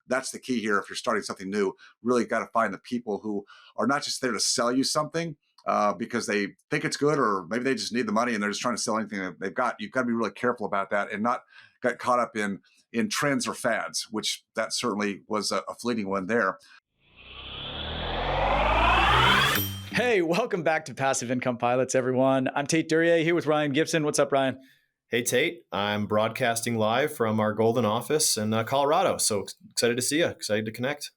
that's the key here. If you're starting something new, really got to find the people who are not just there to sell you something because they think it's good, or maybe they just need the money and they're just trying to sell anything that they've got. You've got to be really careful about that and not get caught up in trends or fads, which that certainly was a fleeting one there. Hey, welcome back to Passive Income Pilots, everyone. I'm Tait Duryea here with Ryan Gibson. What's up, Ryan? Hey, Tait. I'm broadcasting live from our Golden office in Colorado. So excited to see you. Excited to connect.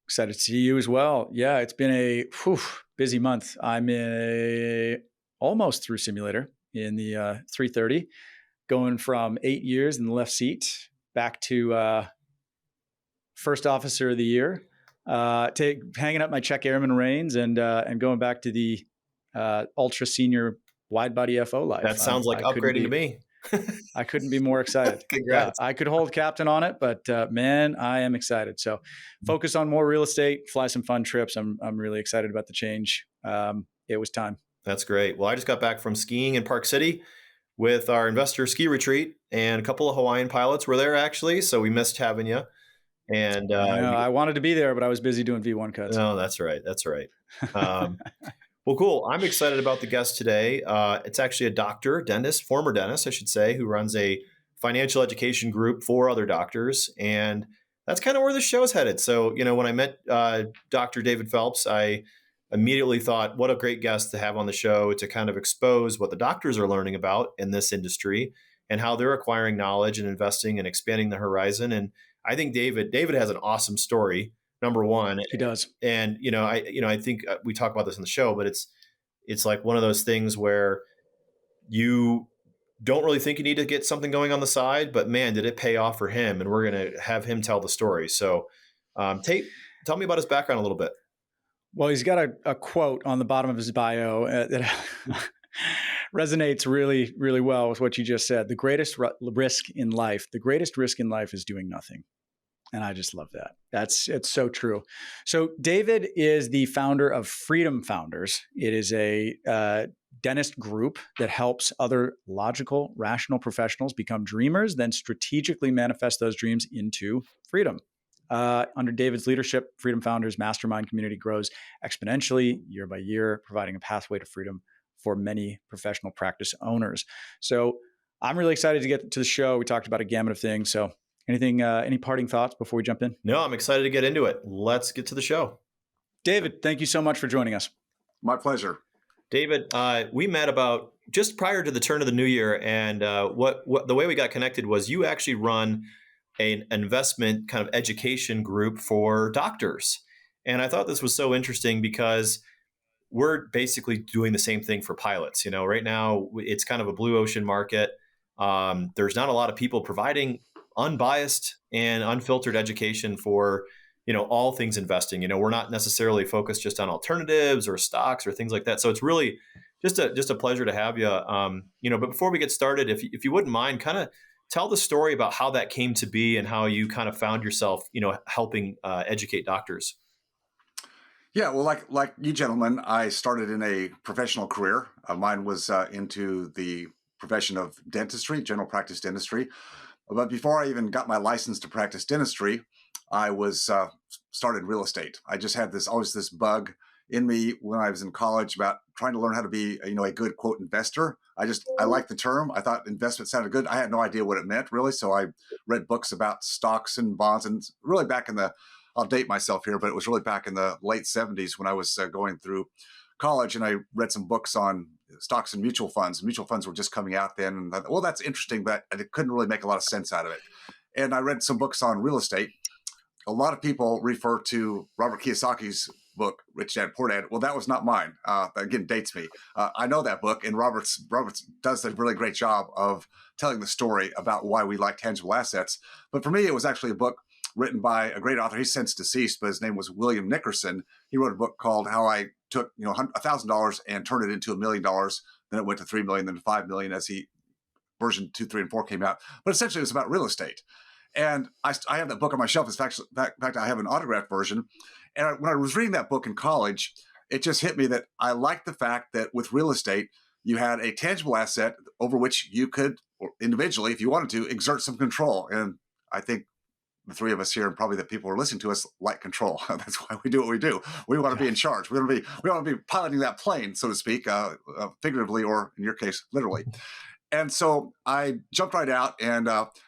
Excited to see you as well. Yeah, it's been a busy month. I'm almost through simulator in the 330, going from 8 years in the left seat back to first officer of the year. Hanging up my check airman reins and going back to the ultra senior wide body FO life. That sounds like upgrading to me. I couldn't be more excited. Congrats. Yeah, I could hold captain on it, but man, I am excited. So focus on more real estate, fly some fun trips. I'm really excited about the change. It was time. That's great. Well, I just got back from skiing in Park City with our investor ski retreat, and a couple of Hawaiian pilots were there actually. So we missed having you. And I wanted to be there, but I was busy doing V1 cuts. No, that's right. That's right. Well, cool. I'm excited about the guest today. It's actually a doctor, dentist, former dentist, I should say, who runs a financial education group for other doctors. And that's kind of where the show's headed. So, when I met Dr. David Phelps, I immediately thought, what a great guest to have on the show to kind of expose what the doctors are learning about in this industry and how they're acquiring knowledge and investing and expanding the horizon. And I think David has an awesome story. Number one, he does, and I think we talk about this in the show, but it's like one of those things where you don't really think you need to get something going on the side, but man, did it pay off for him? And we're going to have him tell the story. So, Tait, tell me about his background a little bit. Well, he's got a quote on the bottom of his bio that resonates really, really well with what you just said. The greatest risk in life is doing nothing. And I just love that. It's so true. So David is the founder of Freedom Founders. It is a dentist group that helps other logical, rational professionals become dreamers, then strategically manifest those dreams into freedom. Under David's leadership, Freedom Founders mastermind community grows exponentially year by year, providing a pathway to freedom for many professional practice owners. So I'm really excited to get to the show. We talked about a gamut of things. So any parting thoughts before we jump in? No, I'm excited to get into it. Let's get to the show. David, thank you so much for joining us. My pleasure. David, we met about just prior to the turn of the new year. And what the way we got connected was you actually run an investment kind of education group for doctors. And I thought this was so interesting because we're basically doing the same thing for pilots. Right now it's kind of a blue ocean market. There's not a lot of people providing unbiased and unfiltered education for, all things investing. We're not necessarily focused just on alternatives or stocks or things like that. So it's really just a pleasure to have you. But before we get started, if you wouldn't mind, kind of tell the story about how that came to be and how you kind of found yourself, helping educate doctors. Yeah, well, like you gentlemen, I started in a professional career. Mine was into the profession of dentistry, general practice dentistry. But before I even got my license to practice dentistry, I was started real estate. I just had always this bug in me when I was in college about trying to learn how to be, a good quote investor. I liked the term. I thought investment sounded good. I had no idea what it meant really. So I read books about stocks and bonds, and really back in I'll date myself here, but it was really back in the late 70s when I was going through college, and I read some books on stocks and mutual funds. Mutual funds were just coming out then. And I thought, well, that's interesting, but I couldn't really make a lot of sense out of it. And I read some books on real estate. A lot of people refer to Robert Kiyosaki's book, Rich Dad, Poor Dad. Well, that was not mine. Again, dates me. I know that book, and Roberts does a really great job of telling the story about why we like tangible assets. But for me, it was actually a book written by a great author. He's since deceased, but his name was William Nickerson. He wrote a book called How I Took $1,000 and Turned It into $1 million. Then it went to 3 million, then to 5 million as version 2, 3, and 4 came out. But essentially, it was about real estate. And I have that book on my shelf. In fact, I have an autographed version. And when I was reading that book in college, it just hit me that I liked the fact that with real estate, you had a tangible asset over which you could, or individually, if you wanted to, exert some control. And I think the three of us here and probably the people who are listening to us like control. That's why we do what we do. We want to be in charge. We want to be piloting that plane, so to speak, figuratively or in your case, literally. And so I jumped right out and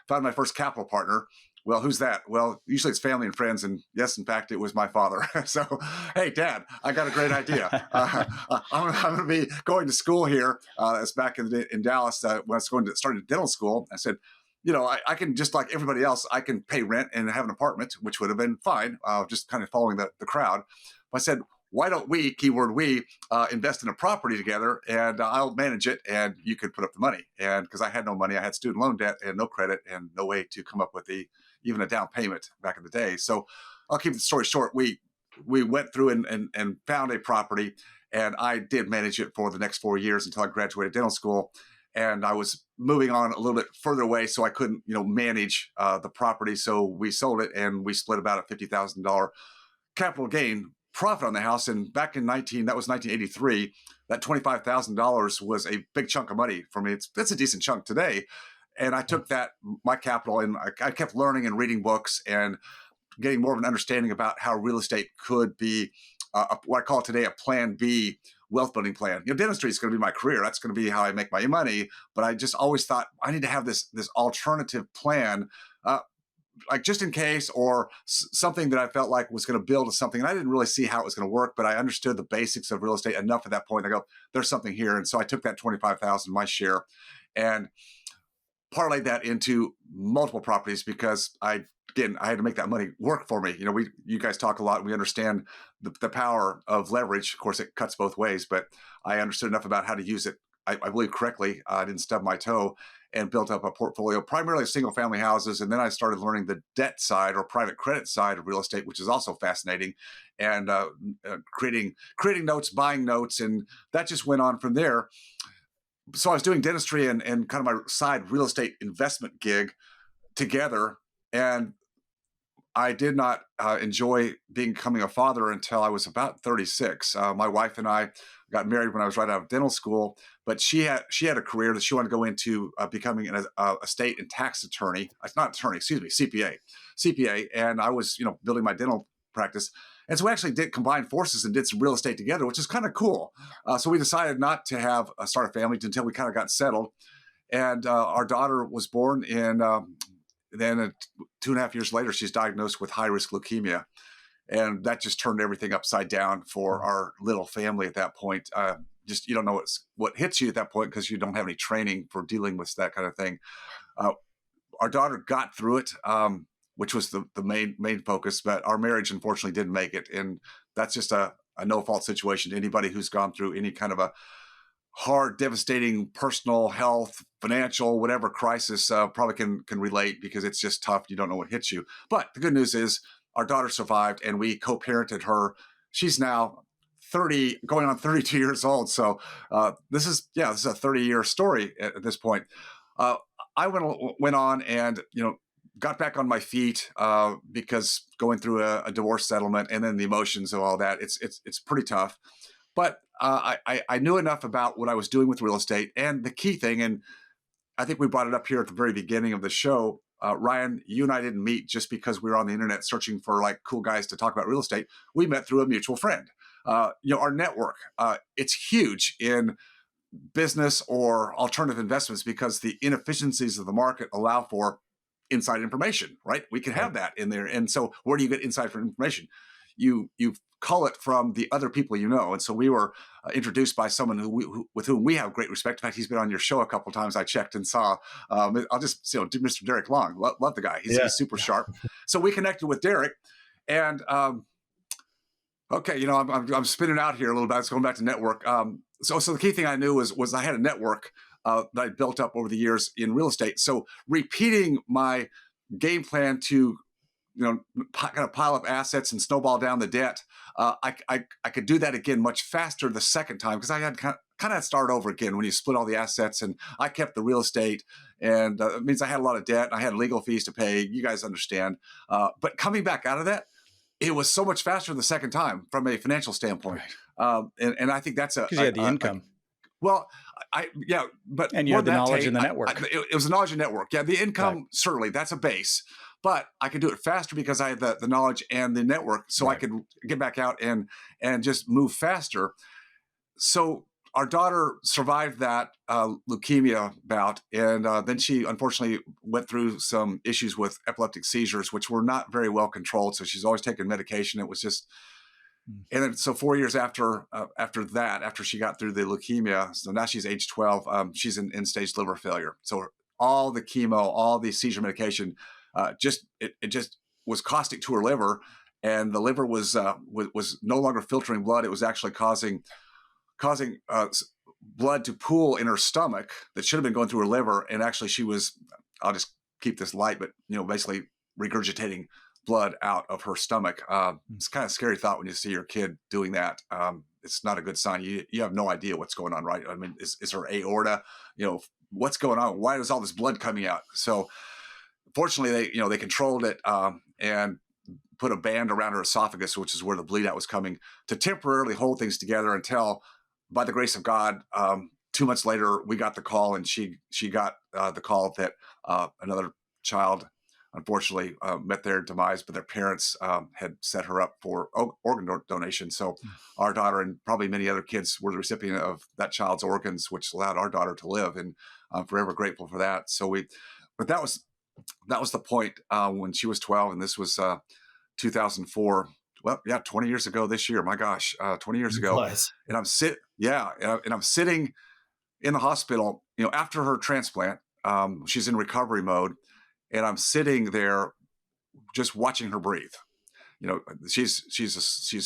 found my first capital partner. Well, who's that? Well, usually it's family and friends. And yes, in fact, it was my father. So, hey, Dad, I got a great idea. I'm going to be going to school here. It's back in Dallas when I was started dental school. I said, I can just like everybody else, I can pay rent and have an apartment, which would have been fine, just kind of following the crowd. But I said, why don't we, keyword we, invest in a property together and I'll manage it and you could put up the money. And because I had no money, I had student loan debt and no credit and no way to come up with even a down payment back in the day. So I'll keep the story short. We went through and found a property and I did manage it for the next 4 years until I graduated dental school. And I was moving on a little bit further away, so I couldn't, manage the property. So we sold it and we split about a $50,000 capital gain profit on the house. And back in 1983, that $25,000 was a big chunk of money for me. It's a decent chunk today. And I took my capital, and I kept learning and reading books and getting more of an understanding about how real estate could be what I call today a plan B wealth building plan. Dentistry is going to be my career. That's going to be how I make my money. But I just always thought I need to have this alternative plan, like just in case, or something that I felt like was going to build to something. And I didn't really see how it was going to work, but I understood the basics of real estate enough at that point. I go, there's something here. And so I took that $25,000, my share, and parlayed that into multiple properties because I had to make that money work for me. You guys talk a lot. We understand the power of leverage. Of course, it cuts both ways, but I understood enough about how to use it, I believe, correctly. I didn't stub my toe and built up a portfolio, primarily of single family houses. And then I started learning the debt side or private credit side of real estate, which is also fascinating, and creating notes, buying notes. And that just went on from there. So I was doing dentistry and kind of my side real estate investment gig together. And I did not enjoy becoming a father until I was about 36. My wife and I got married when I was right out of dental school, but she had a career that she wanted to go into, becoming an estate and tax attorney. Not attorney, excuse me, CPA. And I was, building my dental practice. And so we actually did combine forces and did some real estate together, which is kind of cool. So we decided not to start a family until we kind of got settled. And our daughter was born then 2.5 years later, she's diagnosed with high-risk leukemia. And that just turned everything upside down for our little family at that point. Just you don't know what hits you at that point because you don't have any training for dealing with that kind of thing. Our daughter got through it, which was the main focus, but our marriage unfortunately didn't make it. And that's just a no-fault situation. Anybody who's gone through any kind of a hard, devastating personal health, financial, whatever crisis probably can relate because it's just tough. You don't know what hits you. But the good news is our daughter survived and we co-parented her. She's now 30, going on 32 years old. So this is a 30-year story at this point. I went on and, got back on my feet because going through a divorce settlement and then the emotions of all that, it's pretty tough. But I knew enough about what I was doing with real estate. And the key thing, and I think we brought it up here at the very beginning of the show, Ryan, you and I didn't meet just because we were on the internet searching for like cool guys to talk about real estate. We met through a mutual friend. Our network, it's huge in business or alternative investments because the inefficiencies of the market allow for inside information, right? We can have that in there. And so where do you get inside information? You cull it from the other people you know. And so we were introduced by someone with whom we have great respect. In fact, he's been on your show a couple of times. I checked and saw. I'll just Mr. Derek Long. Love the guy. He's super sharp. So we connected with Derek, and okay, I'm spinning out here a little bit. It's going back to network. So the key thing I knew was I had a network that I built up over the years in real estate. So repeating my game plan to kind of pile up assets and snowball down the debt. I could do that again much faster the second time because I had kind of start over again when you split all the assets, and I kept the real estate, and it means I had a lot of debt. And I had legal fees to pay. You guys understand. But coming back out of that, it was so muit faster the second time from a financial standpoint. Right. And I think that's because you had the income. But and you had the knowledge in the network. It was the knowledge and network. Yeah, the income certainly that's a base. but I could do it faster because I had the knowledge and the network, so I Right. could get back out and just move faster. So our daughter survived that leukemia bout, and then she unfortunately went through some issues with epileptic seizures, which were not very well controlled. So she's always taking medication. It was just, Mm. and then so 4 years after that, after she got through the leukemia, so now she's age 12. She's in end stage liver failure. So all the chemo, all the seizure medication, it just was caustic to her liver, and the liver was no longer filtering blood. It was actually causing blood to pool in her stomach that should have been going through her liver. And actually, she was, I'll just keep this light, but basically regurgitating blood out of her stomach. It's kind of a scary thought when you see your kid doing that. It's not a good sign. You have no idea what's going on, right? I mean, is her aorta, what's going on? Why is all this blood coming out? So fortunately, they controlled it and put a band around her esophagus, which is where the bleed out was coming, to temporarily hold things together until, by the grace of God, 2 months later, we got the call, and she got the call that another child, unfortunately, met their demise, but their parents had set her up for organ donation. So our daughter, and probably many other kids, were the recipient of that child's organs, which allowed our daughter to live, and I'm forever grateful for that. But that was the point when she was 12, and this was 2004. Well, yeah, 20 years ago this year. My gosh, 20 years ago. Was. And I'm sitting in the hospital, after her transplant. She's in recovery mode, and I'm sitting there just watching her breathe. She's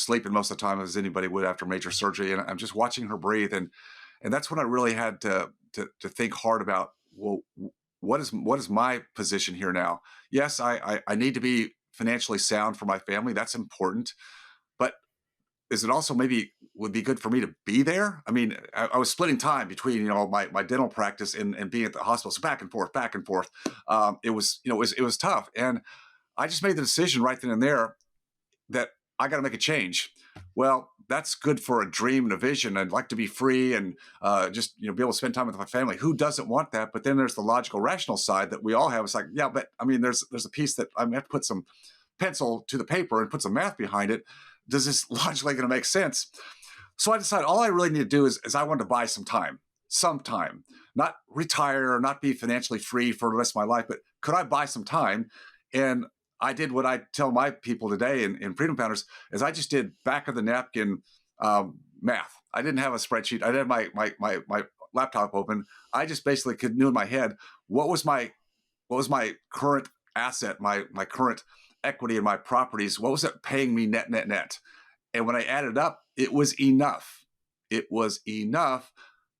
sleeping most of the time, as anybody would after major surgery, and I'm just watching her breathe, and that's when I really had to think hard about, well, what is my position here now? Yes, I need to be financially sound for my family. That's important. But is it also maybe would be good for me to be there? I mean, I was splitting time between, my dental practice and being at the hospital. So back and forth, back and forth. It was tough. And I just made the decision right then and there that I got to make a change. Well, that's good for a dream and a vision. I'd like to be free and just be able to spend time with my family. Who doesn't want that? But then there's the logical, rational side that we all have. It's like, yeah, but I mean, there's a piece that I have to put some pencil to the paper and put some math behind it. Does this logically going to make sense? So I decided all I really need to do is I want to buy some time, not retire, not be financially free for the rest of my life, but could I buy some time? And I did what I tell my people today in Freedom Founders is I just did back of the napkin math. I didn't have a spreadsheet. I didn't have my laptop open. I just basically knew in my head what was my current asset, my current equity in my properties. What was it paying me net? And when I added up, it was enough. It was enough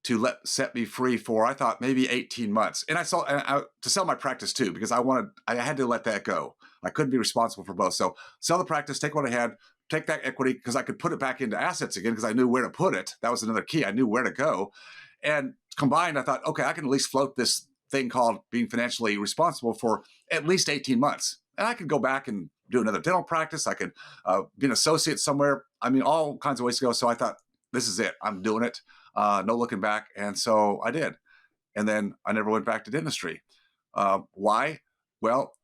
to set me free for, I thought, maybe 18 months. And to sell my practice too, because I had to let that go. I couldn't be responsible for both. So sell the practice, take what I had, take that equity, because I could put it back into assets again, because I knew where to put it. That was another key. I knew where to go. And combined, I thought, okay, I can at least float this thing called being financially responsible for at least 18 months. And I could go back and do another dental practice. I could be an associate somewhere. I mean, all kinds of ways to go. So I thought, this is it. I'm doing it. No looking back. And so I did. And then I never went back to dentistry. Why? Well,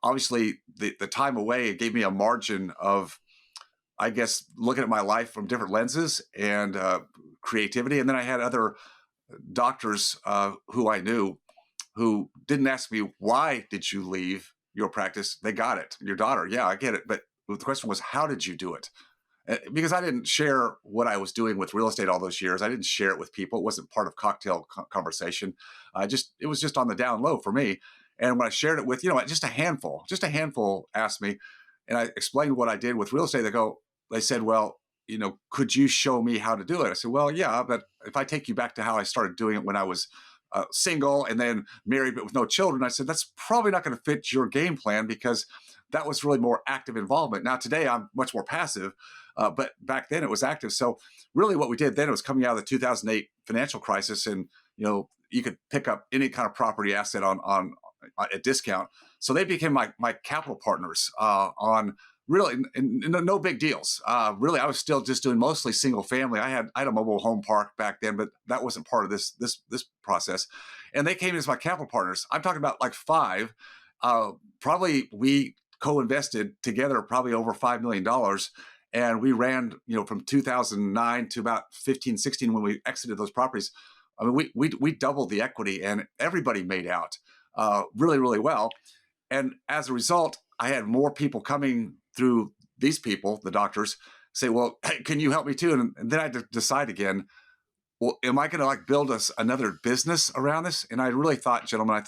obviously, the time away, it gave me a margin of, I guess, looking at my life from different lenses and creativity. And then I had other doctors who I knew who didn't ask me, why did you leave your practice? They got it. Your daughter. Yeah, I get it. But the question was, how did you do it? Because I didn't share what I was doing with real estate all those years. I didn't share it with people. It wasn't part of cocktail conversation. It was just on the down low for me. And when I shared it with, just a handful asked me, and I explained what I did with real estate. They said, well, could you show me how to do it? I said, well, yeah, but if I take you back to how I started doing it when I was single and then married, but with no children, I said, that's probably not going to fit your game plan, because that was really more active involvement. Now, today I'm much more passive, but back then it was active. So really what we did then, it was coming out of the 2008 financial crisis, and, you could pick up any kind of property asset on a discount. So they became my capital partners on really no big deals. Really, I was still just doing mostly single family. I had a mobile home park back then, but that wasn't part of this process. And they came as my capital partners. I'm talking about like 5. Probably we co-invested together probably over $5 million. And we ran, from 2009 to about 15, 16 when we exited those properties. I mean, we doubled the equity and everybody made out really, really well. And as a result, I had more people coming through these people, the doctors, say, well, hey, can you help me too? And then I had to decide again, well, am I going to build us another business around this? And I really thought, gentlemen,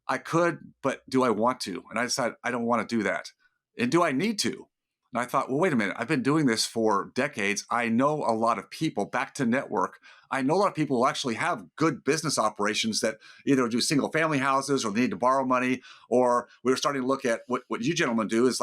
I could, but do I want to? And I decided I don't want to do that. And do I need to? And I thought, well, wait a minute. I've been doing this for decades. I know a lot of people, back to network. I know a lot of people who actually have good business operations that either do single family houses or they need to borrow money, or we were starting to look at what you gentlemen do is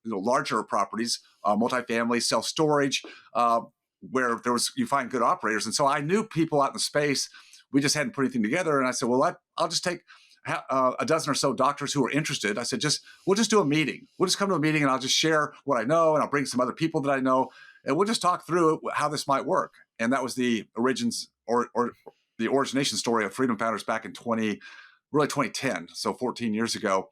larger properties, multifamily, self-storage, where you find good operators. And so I knew people out in the space. We just hadn't put anything together. And I said, well, I'll just take a dozen or so doctors who are interested. I said, we'll just do a meeting. We'll just come to a meeting and I'll just share what I know, and I'll bring some other people that I know, and we'll just talk through how this might work. And that was the origins or the origination story of Freedom Founders back in 2010. So 14 years ago.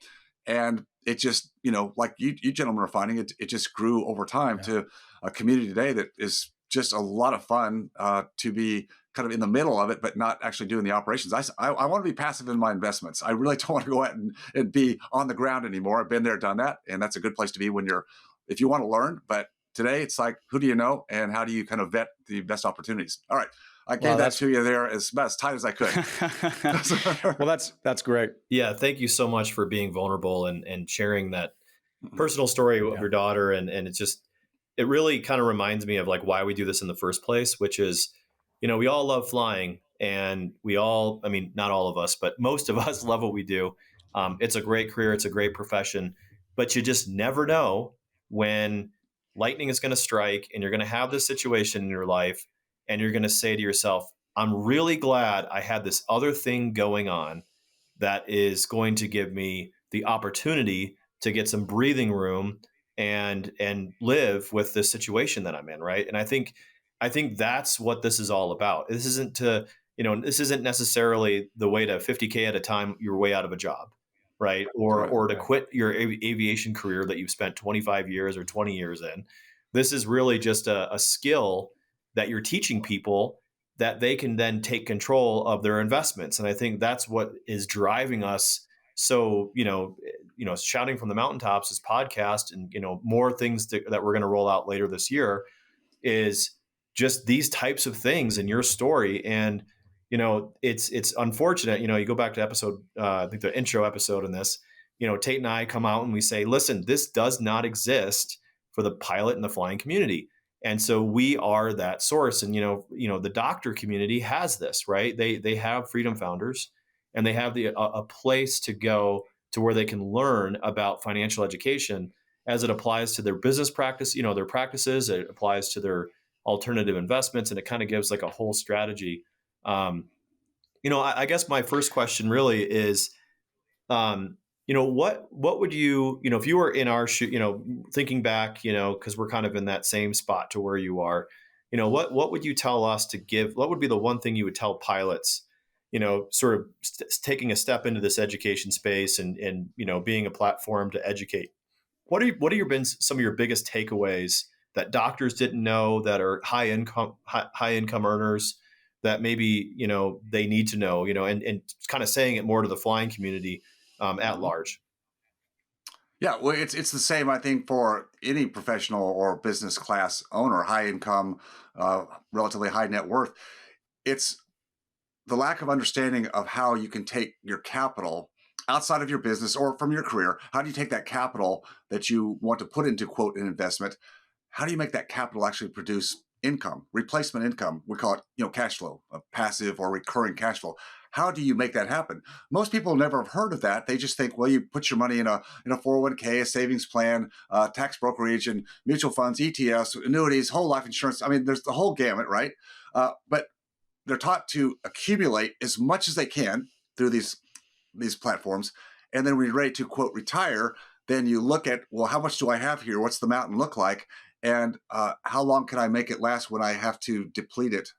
And it just, like you gentlemen are finding it just grew over time to a community today that is just a lot of fun to be kind of in the middle of it, but not actually doing the operations. I want to be passive in my investments. I really don't want to go out and be on the ground anymore. I've been there, done that. And that's a good place to be if you want to learn. But today it's like, who do you know? And how do you kind of vet the best opportunities? All right. I gave that to you there as tight as I could. Well, that's great. Yeah. Thank you so much for being vulnerable and sharing that personal story of your daughter. And it really kind of reminds me of why we do this in the first place, which is, we all love flying, and not all of us, but most of us love what we do. It's a great career. It's a great profession, but you just never know when lightning is going to strike and you're going to have this situation in your life and you're going to say to yourself, I'm really glad I had this other thing going on that is going to give me the opportunity to get some breathing room and live with this situation that I'm in. Right. And I think that's what this is all about. This isn't necessarily the way to 50K at a time, your way out of a job, right? Or to quit your aviation career that you've spent 25 years or 20 years in. This is really just a skill that you're teaching people that they can then take control of their investments. And I think that's what is driving us. So, shouting from the mountaintops, this podcast and, more things that we're going to roll out later this year is just these types of things in your story. And, it's unfortunate, you go back to episode, I think the intro episode in this, Tait and I come out and we say, listen, this does not exist for the pilot and the flying community. And so we are that source. And, the doctor community has this, right? They have Freedom Founders, and they have a place to go to where they can learn about financial education as it applies to their business practice, their practices. It applies to their alternative investments, and it kind of gives a whole strategy. I guess my first question really is, what would you, if you were in our shoe, thinking back, because we're kind of in that same spot to where you are, what would you tell us to give? What would be the one thing you would tell pilots, sort of taking a step into this education space and being a platform to educate? What are been some of your biggest takeaways that doctors didn't know, that are high income earners, that maybe, they need to know, and kind of saying it more to the flying community at large? Yeah, well, it's the same, I think, for any professional or business class owner, high income, relatively high net worth. It's the lack of understanding of how you can take your capital outside of your business or from your career. How do you take that capital that you want to put into, quote, an investment? How do you make that capital actually produce income, replacement income? We call it, cash flow, passive or recurring cash flow. How do you make that happen? Most people never have heard of that. They just think, well, you put your money in a 401k, a savings plan, tax brokerage, and mutual funds, ETFs, annuities, whole life insurance. I mean, there's the whole gamut, right? But they're taught to accumulate as much as they can through these platforms, and then when you're ready to, quote, retire, then you look at, well, how much do I have here? What's the mountain look like? And how long can I make it last when I have to deplete it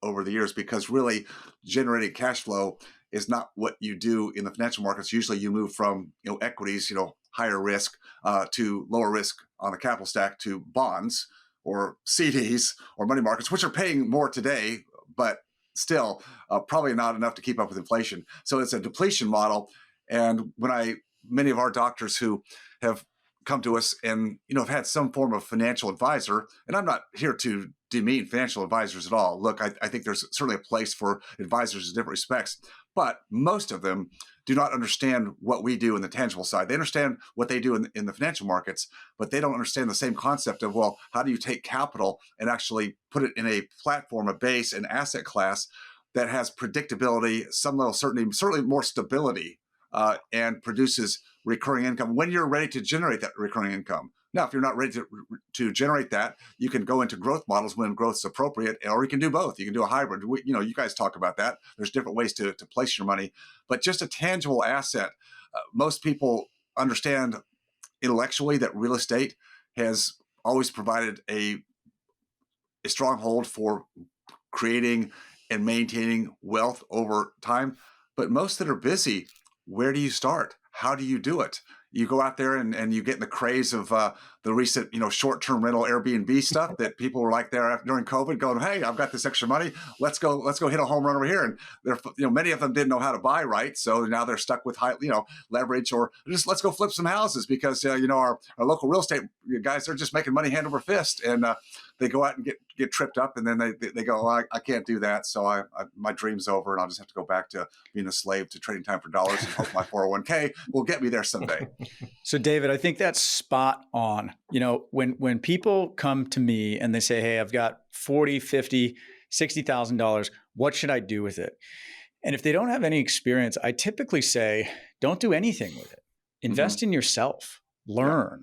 over the years? Because really generating cash flow is not what you do in the financial markets. Usually you move from, equities, higher risk to lower risk on the capital stack to bonds or CDs or money markets, which are paying more today, but still probably not enough to keep up with inflation. So it's a depletion model. And many of our doctors who have come to us and have had some form of financial advisor, and I'm not here to demean financial advisors at all. Look, I think there's certainly a place for advisors in different respects, but most of them do not understand what we do in the tangible side. They understand what they do in the financial markets, but they don't understand the same concept of, well, how do you take capital and actually put it in a platform, a base, an asset class that has predictability, some level of certainty, certainly more stability, and produces recurring income when you're ready to generate that recurring income. Now, if you're not ready to generate that, you can go into growth models when growth is appropriate, or you can do both. You can do a hybrid. You guys talk about that. There's different ways to place your money, but just a tangible asset. Most people understand intellectually that real estate has always provided a stronghold for creating and maintaining wealth over time. But most that are busy, where do you start? How do you do it? You go out there and you get in the craze of the recent, short-term rental Airbnb stuff that people were like there during COVID going, hey, I've got this extra money. Let's go hit a home run over here. And they're, many of them didn't know how to buy right. So now they're stuck with high, leverage, or just let's go flip some houses because, our local real estate guys, they're just making money hand over fist. And they go out and get tripped up, and then they go, oh, I can't do that. So my dream's over, and I'll just have to go back to being a slave to trading time for dollars and hope my 401k will get me there someday. So David, I think that's spot on. When people come to me and they say, hey, I've got $40, $50, $60,000, what should I do with it? And if they don't have any experience, I typically say, don't do anything with it. Invest in yourself, learn,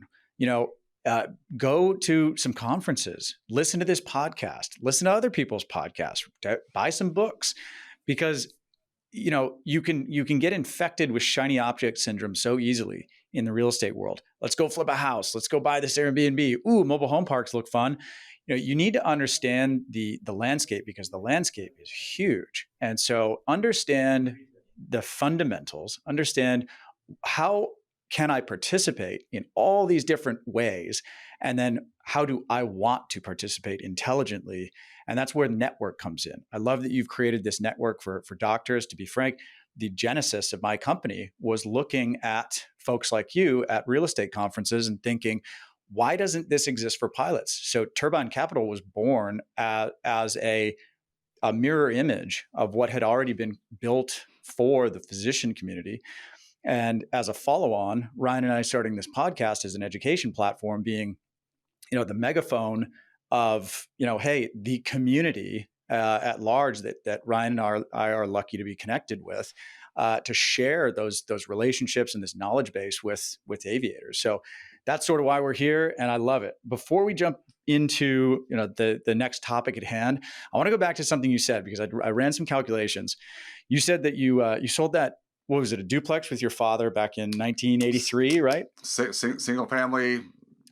go to some conferences, listen to this podcast, listen to other people's podcasts, buy some books, because you can get infected with shiny object syndrome so easily in the real estate world. Let's go flip a house. Let's go buy this Airbnb. Ooh, mobile home parks look fun. You need to understand the landscape, because the landscape is huge. And so understand the fundamentals, understand how can I participate in all these different ways? And then how do I want to participate intelligently? And that's where network comes in. I love that you've created this network for doctors. To be frank, the genesis of my company was looking at folks like you at real estate conferences and thinking, why doesn't this exist for pilots? So Turbine Capital was born as a mirror image of what had already been built for the physician community. And as a follow-on, Ryan and I starting this podcast as an education platform, being, the megaphone of, hey, the community at large that Ryan and I are lucky to be connected with, to share those relationships and this knowledge base with aviators. So that's sort of why we're here, and I love it. Before we jump into the next topic at hand, I want to go back to something you said, because I ran some calculations. You said that you sold that. What was it? A duplex with your father back in 1983, right? Single family.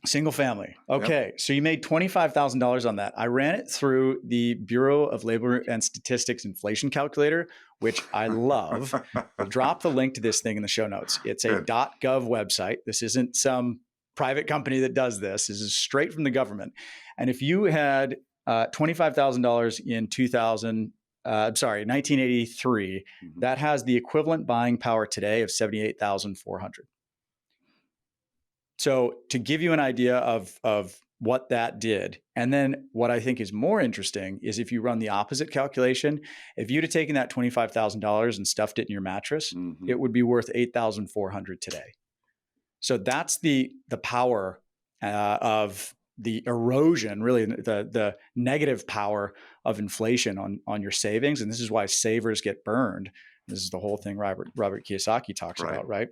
Single family. Okay. Yep. So you made $25,000 on that. I ran it through the Bureau of Labor and Statistics inflation calculator, which I love. I'll drop the link to this thing in the show notes. It's a .gov website. This isn't some private company that does this. This is straight from the government. And if you had $25,000 in 1983, that has the equivalent buying power today of $78,400. So to give you an idea of what that did, and then what I think is more interesting is if you run the opposite calculation, if you'd have taken that $25,000 and stuffed it in your mattress, it would be worth $8,400 today. So that's the power of the erosion, really the negative power of inflation on your savings. And this is why savers get burned. This is the whole thing Robert Kiyosaki talks about, right?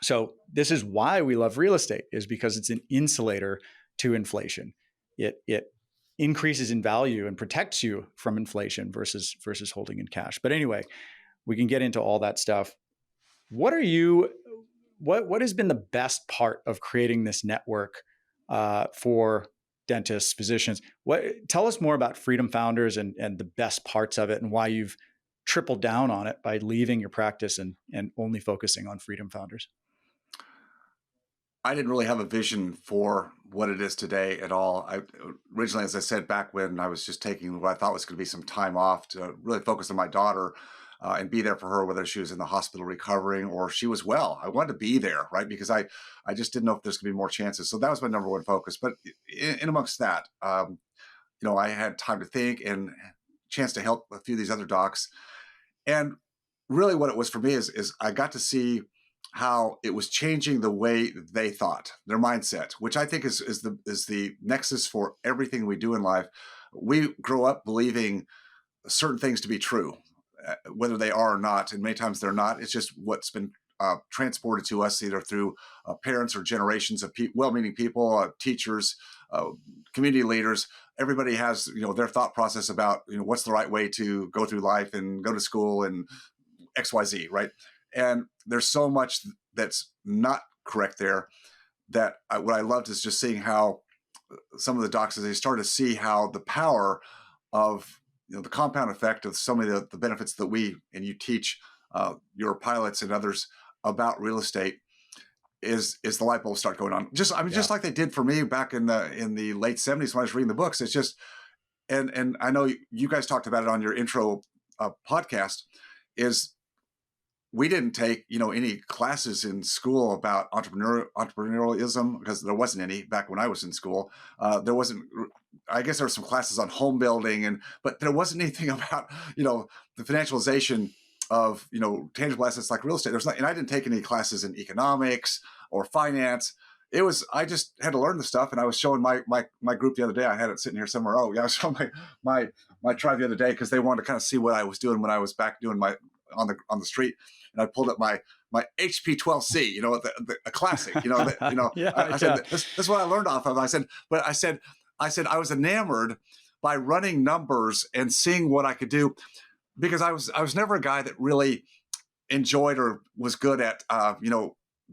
So this is why we love real estate, is because it's an insulator to inflation. It increases in value and protects you from inflation versus holding in cash. But anyway, we can get into all that stuff. What has been the best part of creating this network for dentists, physicians? Tell us more about Freedom Founders and the best parts of it, and why you've triple down on it by leaving your practice and only focusing on Freedom Founders? I didn't really have a vision for what it is today at all. I originally, as I said, back when I was just taking what I thought was going to be some time off to really focus on my daughter and be there for her, whether she was in the hospital recovering or she was well. I wanted to be there, right? Because I just didn't know if there's going to be more chances. So that was my number one focus. But in amongst that, I had time to think and chance to help a few of these other docs. And really what it was for me is I got to see how it was changing the way they thought, their mindset, which I think is the nexus for everything we do in life. We grow up believing certain things to be true, whether they are or not, and many times they're not. It's just what's been transported to us either through parents or generations of well-meaning people, teachers, community leaders. Everybody has their thought process about what's the right way to go through life and go to school and XYZ, right? And there's so much that's not correct there that what I loved is just seeing how some of the docs, as they started to see how the power of the compound effect of so many of the benefits that we and you teach your pilots and others about real estate is the light bulb start going on. Just like they did for me back in the late 70s when I was reading the books. It's just and I know you guys talked about it on your intro podcast. Is we didn't take any classes in school about entrepreneurialism because there wasn't any back when I was in school. There wasn't. I guess there were some classes on home building, but there wasn't anything about the financialization of tangible assets like real estate. And I didn't take any classes in economics or finance. I just had to learn the stuff, and I was showing my group the other day. I had it sitting here somewhere. Oh yeah, I was showing my tribe the other day because they wanted to kind of see what I was doing when I was back doing my on the street. And I pulled up my HP 12C, a classic, I said, this is what I learned off of. I said I was enamored by running numbers and seeing what I could do because I was never a guy that really enjoyed or was good at,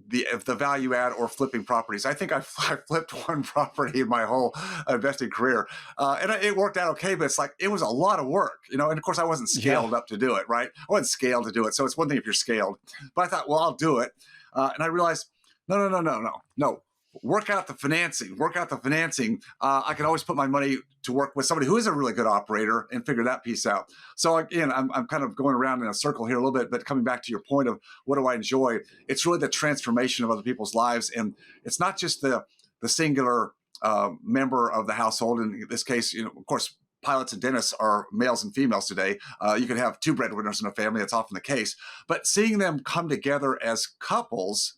the value add or flipping properties. I think I flipped one property in my whole investing career. And it worked out okay, but it's like, it was a lot of work, and of course I wasn't scaled up to do it, right? I wasn't scaled to do it. So it's one thing if you're scaled, but I thought, well, I'll do it. And I realized, no. Work out the financing. I can always put my money to work with somebody who is a really good operator and figure that piece out. So again, I'm kind of going around in a circle here a little bit, but coming back to your point of what do I enjoy? It's really the transformation of other people's lives. And it's not just the singular member of the household. In this case, of course, pilots and dentists are males and females today. You can have two breadwinners in a family. That's often the case. But seeing them come together as couples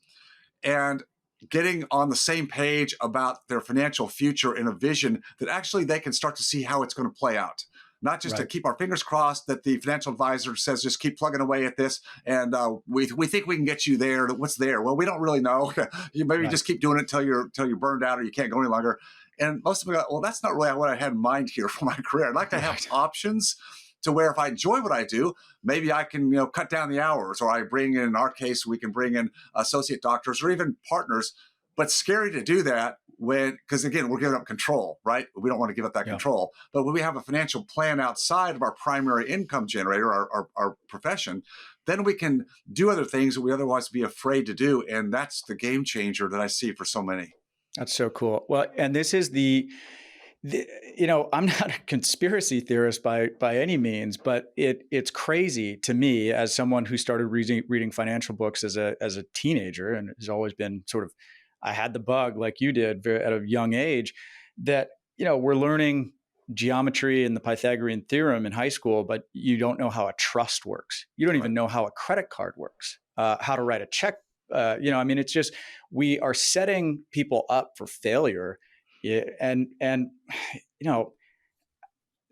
and getting on the same page about their financial future in a vision that actually they can start to see how it's going to play out. Not just to keep our fingers crossed that the financial advisor says, just keep plugging away at this. And we think we can get you there. What's there? Well, we don't really know. Maybe just keep doing it until you're burned out or you can't go any longer. And most of them go, well, that's not really what I had in mind here for my career. I'd like to have options to where if I enjoy what I do, maybe I can, cut down the hours, or I bring in our case, we can bring in associate doctors or even partners. But scary to do that because again, we're giving up control, right? We don't want to give up that control. But when we have a financial plan outside of our primary income generator, our profession, then we can do other things that we otherwise be afraid to do. And that's the game changer that I see for so many. That's so cool. Well, and this is I'm not a conspiracy theorist by any means, but it's crazy to me as someone who started reading financial books as a teenager and has always been sort of, I had the bug like you did at a young age that, we're learning geometry and the Pythagorean theorem in high school, but you don't know how a trust works. You don't even know how a credit card works, how to write a check. It's just, we are setting people up for failure. And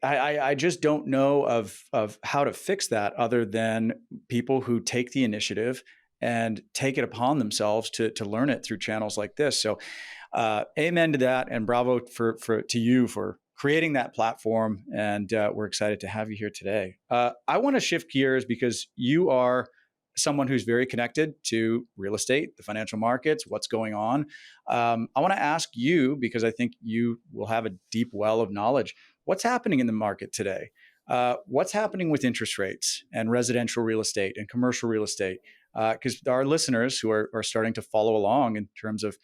I just don't know of how to fix that other than people who take the initiative and take it upon themselves to learn it through channels like this. So amen to that, and bravo to you for creating that platform. And we're excited to have you here today. I want to shift gears because you are someone who's very connected to real estate, the financial markets, what's going on. I want to ask you, because I think you will have a deep well of knowledge, what's happening in the market today? What's happening with interest rates and residential real estate and commercial real estate? Because our listeners who are starting to follow along in terms of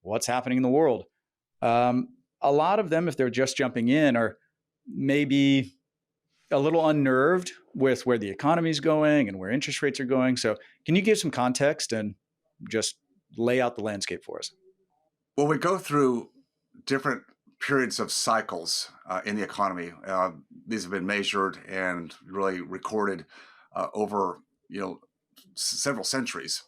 what's happening in the world, a lot of them, if they're just jumping in, are maybe a little unnerved with where the economy is going and where interest rates are going. So can you give some context and just lay out the landscape for us? Well, we go through different periods of cycles in the economy. These have been measured and really recorded over, several centuries.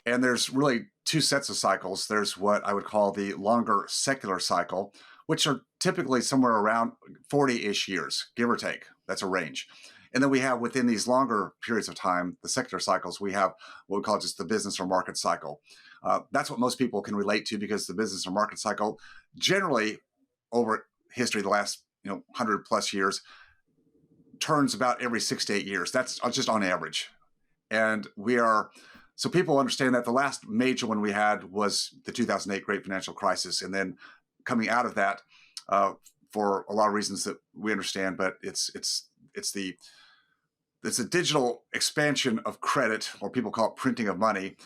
And there's really two sets of cycles. There's what I would call the longer secular cycle, which are typically somewhere around 40-ish years, give or take. That's a range. And then we have within these longer periods of time, the secular cycles, we have what we call just the business or market cycle. That's what most people can relate to, because the business or market cycle generally over history, the last 100 plus years, turns about every 6 to 8 years. That's just on average. And so people understand that the last major one we had was the 2008 Great Financial Crisis. And then coming out of that, for a lot of reasons that we understand, but it's a digital expansion of credit, or people call it printing of money,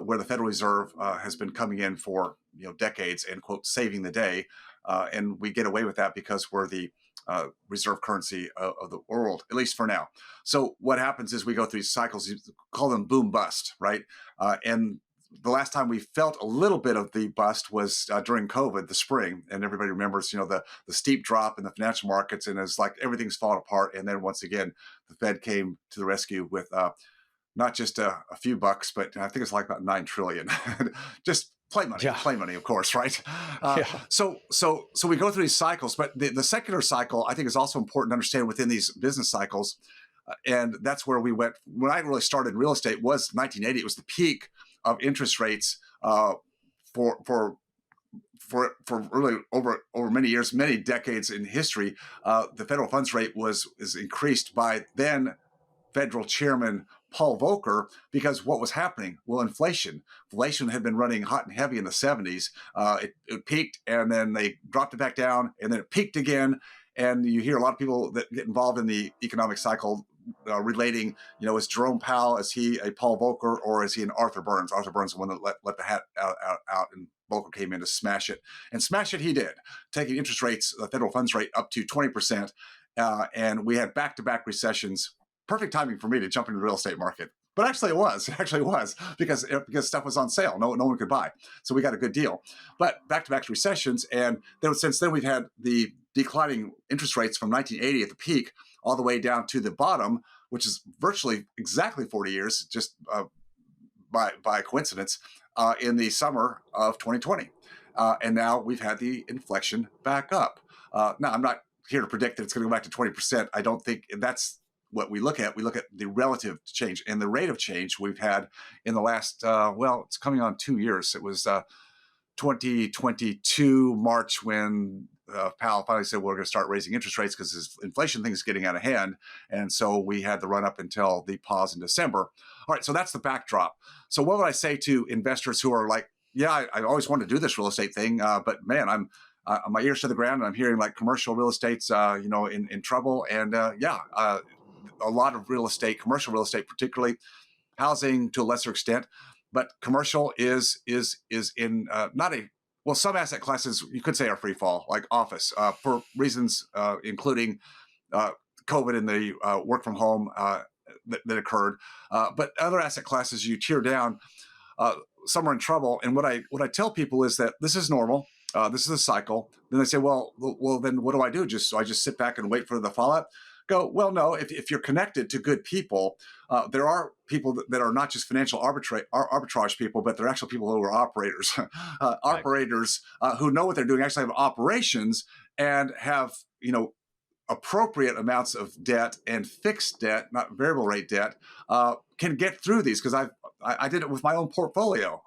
where the Federal Reserve has been coming in for decades and, quote, saving the day. And we get away with that because we're the reserve currency of the world, at least for now. So what happens is we go through these cycles, you call them boom bust, right? And the last time we felt a little bit of the bust was during COVID, the spring, and everybody remembers, the steep drop in the financial markets, and it's like everything's fallen apart. And then once again, the Fed came to the rescue with not just a few bucks, but I think it's like about 9 trillion. Just play money, of course, right? So we go through these cycles, but the secular cycle, I think, is also important to understand within these business cycles. And that's where we went. When I really started in real estate was 1980. It was the peak of interest rates for really over many years, many decades in history. The federal funds rate is increased by then Federal Chairman Paul Volcker, because what was happening? Well, inflation had been running hot and heavy in the 70s. It peaked, and then they dropped it back down, and then it peaked again. And you hear a lot of people that get involved in the economic cycle relating, is Jerome Powell, is he a Paul Volcker, or is he an Arthur Burns? Arthur Burns, the one that let the hat out, and Volcker came in to smash it. And smash it he did, taking interest rates, the federal funds rate, up to 20%. And we had back-to-back recessions. Perfect timing for me to jump into the real estate market. But actually it was because stuff was on sale. No one could buy. So we got a good deal. But back-to-back recessions. And then since then, we've had the declining interest rates from 1980 at the peak all the way down to the bottom, which is virtually exactly 40 years, just by coincidence, in the summer of 2020. And now we've had the inflection back up. Now, I'm not here to predict that it's going to go back to 20%. I don't think that's what we look at. We look at the relative change and the rate of change we've had in the last, it's coming on 2 years. It was 2022 March when Powell finally said, we're going to start raising interest rates because this inflation thing is getting out of hand. And so we had the run up until the pause in December. All right, so that's the backdrop. So what would I say to investors who are like, yeah, I always wanted to do this real estate thing, but man, I'm my ears to the ground, and I'm hearing like commercial real estate's in trouble. And a lot of real estate, commercial real estate, particularly housing to a lesser extent, but commercial is in not a, well, some asset classes you could say are free fall, like office, for reasons including COVID and the work from home that occurred. But other asset classes you tear down, some are in trouble. And what I tell people is that this is normal. This is a cycle. Then they say, well, then what do I do? So I just sit back and wait for the fallout? Go, well, no, if you're connected to good people, there are people that are not just financial arbitrage people, but they're actual people who are operators, operators who know what they're doing, actually have operations and have, appropriate amounts of debt and fixed debt, not variable rate debt, can get through these. Because I did it with my own portfolio.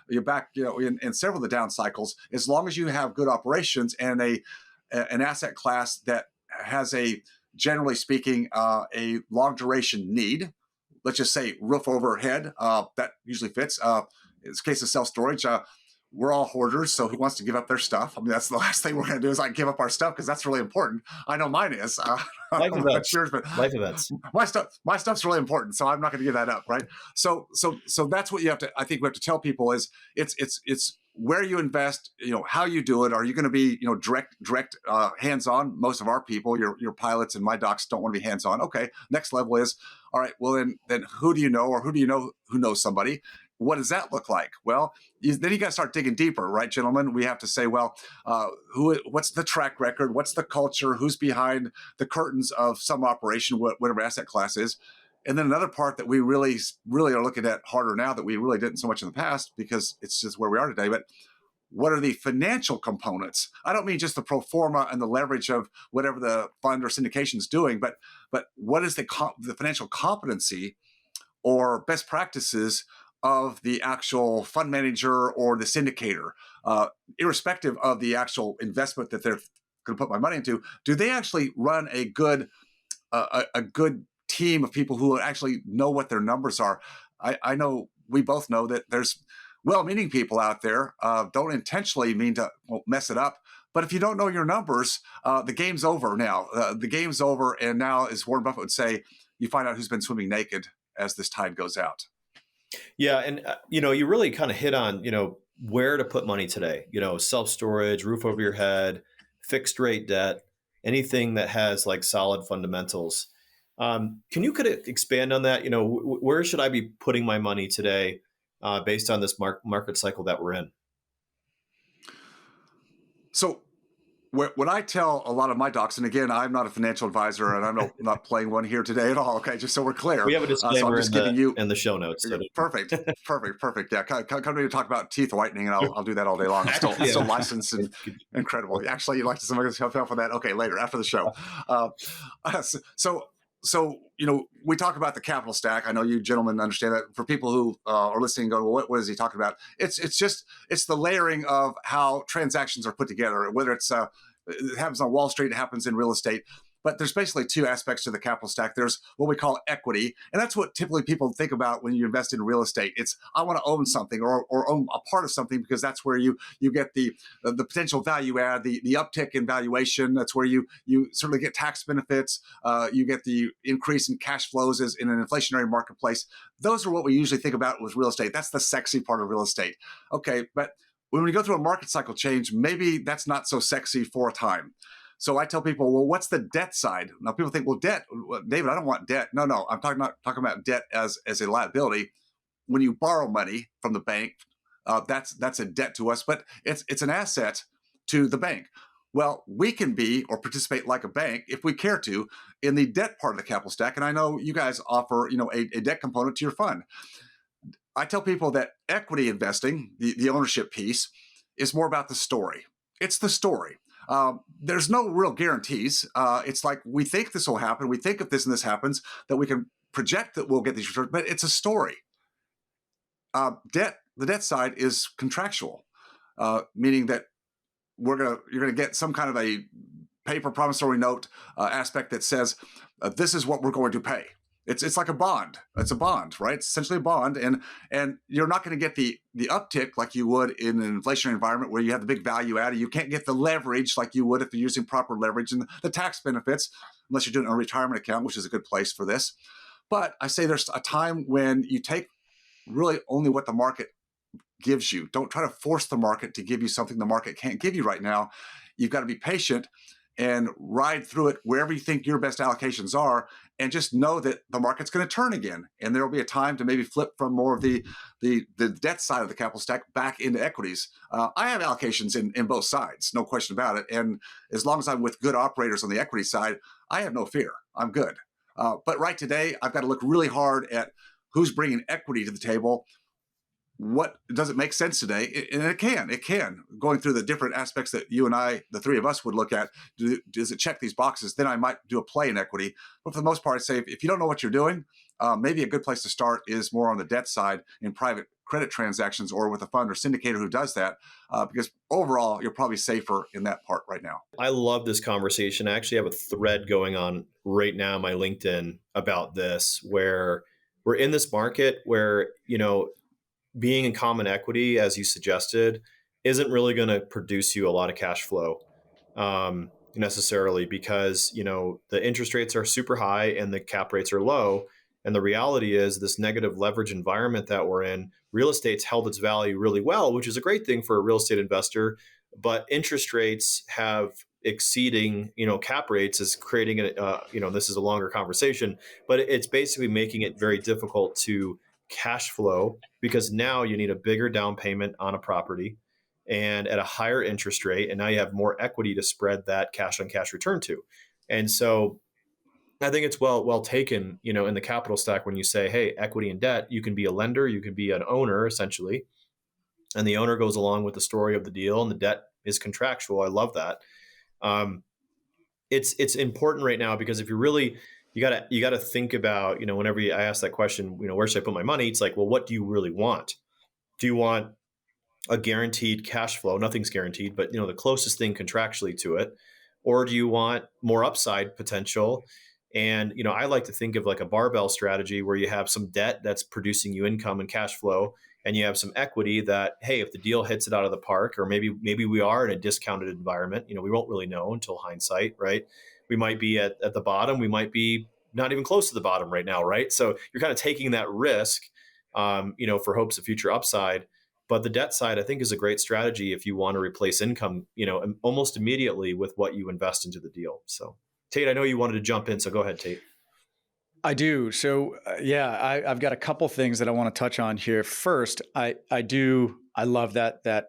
You're back, in several of the down cycles, as long as you have good operations and an asset class that has generally speaking, a long duration need. Let's just say roof over head. That usually fits. In the case of self-storage, we're all hoarders. So who wants to give up their stuff? I mean, that's the last thing we're going to do is like give up our stuff because that's really important. I know mine is. I Life don't know about events. yours, but Life events. my stuff's really important. So I'm not going to give that up, right? So that's what you have to. I think we have to tell people is it's where you invest, how you do it. Are you going to be, direct, hands-on? Most of our people, your pilots and my docs don't want to be hands-on. Okay. Next level is, all right, well, then who do you know, or who do you know who knows somebody? What does that look like? Well, then you got to start digging deeper, right, gentlemen? We have to say, well, what's the track record? What's the culture? Who's behind the curtains of some operation, whatever asset class is? And then another part that we really, really are looking at harder now that we really didn't so much in the past because it's just where we are today. But what are the financial components? I don't mean just the pro forma and the leverage of whatever the fund or syndication is doing, but what is the financial competency or best practices of the actual fund manager or the syndicator, irrespective of the actual investment that they're going to put my money into? Do they actually run a good team of people who actually know what their numbers are? I know we both know that there's well-meaning people out there don't intentionally mean to mess it up. But if you don't know your numbers, the game's over now. The game's over, and now, as Warren Buffett would say, you find out who's been swimming naked as this tide goes out. Yeah, and you really kind of hit on where to put money today. Self-storage, roof over your head, fixed rate debt, anything that has like solid fundamentals. Can you expand on that? Where should I be putting my money today based on this market cycle that we're in? So what I tell a lot of my docs, and again, I'm not a financial advisor, and I'm not playing one here today at all. Okay, just so we're clear. We have a disclaimer so I'm just giving you in the show notes. So perfect. Yeah, come to me to talk about teeth whitening, and I'll do that all day long. I'm still licensed and incredible. Actually, you'd like to somebody help with that? Okay, later after the show. So we talk about the capital stack. I know you gentlemen understand that. For people who are listening, going, well, what is he talking about? It's the layering of how transactions are put together. Whether it happens on Wall Street, it happens in real estate. But there's basically two aspects to the capital stack. There's what we call equity, and that's what typically people think about when you invest in real estate. It's I want to own something or own a part of something because that's where you get the potential value add, the uptick in valuation. That's where you certainly get tax benefits. You get the increase in cash flows as in an inflationary marketplace. Those are what we usually think about with real estate. That's the sexy part of real estate. Okay, but when we go through a market cycle change, maybe that's not so sexy for a time. So I tell people, well, what's the debt side? Now people think, well, debt, David, I don't want debt. No, I'm talking about debt as a liability. When you borrow money from the bank, that's a debt to us, but it's an asset to the bank. Well, we can be or participate like a bank if we care to in the debt part of the capital stack. And I know you guys offer, a debt component to your fund. I tell people that equity investing, the ownership piece, is more about the story. It's the story. There's no real guarantees. It's like we think this will happen. We think if this and this happens, that we can project that we'll get these returns, but it's a story. The debt side is contractual, meaning that you're gonna get some kind of a paper promissory note aspect that says this is what we're going to pay. It's like a bond. It's a bond, right? It's essentially a bond, and you're not going to get the uptick like you would in an inflationary environment where you have the big value added. You can't get the leverage like you would if you're using proper leverage, and the tax benefits unless you're doing a retirement account, which is a good place for this. But I say there's a time when you take really only what the market gives you. Don't try to force the market to give you something the market can't give you right now. You've got to be patient and ride through it wherever you think your best allocations are, and just know that the market's going to turn again, and there will be a time to maybe flip from more of the debt side of the capital stack back into equities. I have allocations in both sides, no question about it, and as long as I'm with good operators on the equity side, I have no fear. I'm good. But right today, I've got to look really hard at who's bringing equity to the table. What does it make sense today? And it can. Going through the different aspects that you and I, the three of us, would look at, does it check these boxes? Then I might do a play in equity. But for the most part, I'd say if you don't know what you're doing, maybe a good place to start is more on the debt side in private credit transactions or with a fund or syndicator who does that, because overall, you're probably safer in that part right now. I love this conversation. I actually have a thread going on right now on my LinkedIn about this, where we're in this market where, being in common equity, as you suggested, isn't really going to produce you a lot of cash flow necessarily, because the interest rates are super high and the cap rates are low. And the reality is, this negative leverage environment that we're in, real estate's held its value really well, which is a great thing for a real estate investor. But interest rates have exceeding, cap rates is creating this is a longer conversation, but it's basically making it very difficult to cash flow, because now you need a bigger down payment on a property and at a higher interest rate. And now you have more equity to spread that cash on cash return to. And so I think it's well taken, in the capital stack, when you say, hey, equity and debt, you can be a lender, you can be an owner essentially. And the owner goes along with the story of the deal and the debt is contractual. I love that. Um, it's important right now, because if you really, you gotta think about, whenever I ask that question, where should I put my money? It's like, well, what do you really want? Do you want a guaranteed cash flow? Nothing's guaranteed, but the closest thing contractually to it. Or do you want more upside potential? And I like to think of like a barbell strategy, where you have some debt that's producing you income and cash flow, and you have some equity that, hey, if the deal hits it out of the park, or maybe we are in a discounted environment, we won't really know until hindsight, right? We might be at the bottom, we might be not even close to the bottom right now, right? So you're kind of taking that risk, for hopes of future upside. But the debt side, I think, is a great strategy if you want to replace income, almost immediately with what you invest into the deal. So, Tait, I know you wanted to jump in, so go ahead, Tait. I do. So I've got a couple things that I want to touch on here. First, I love that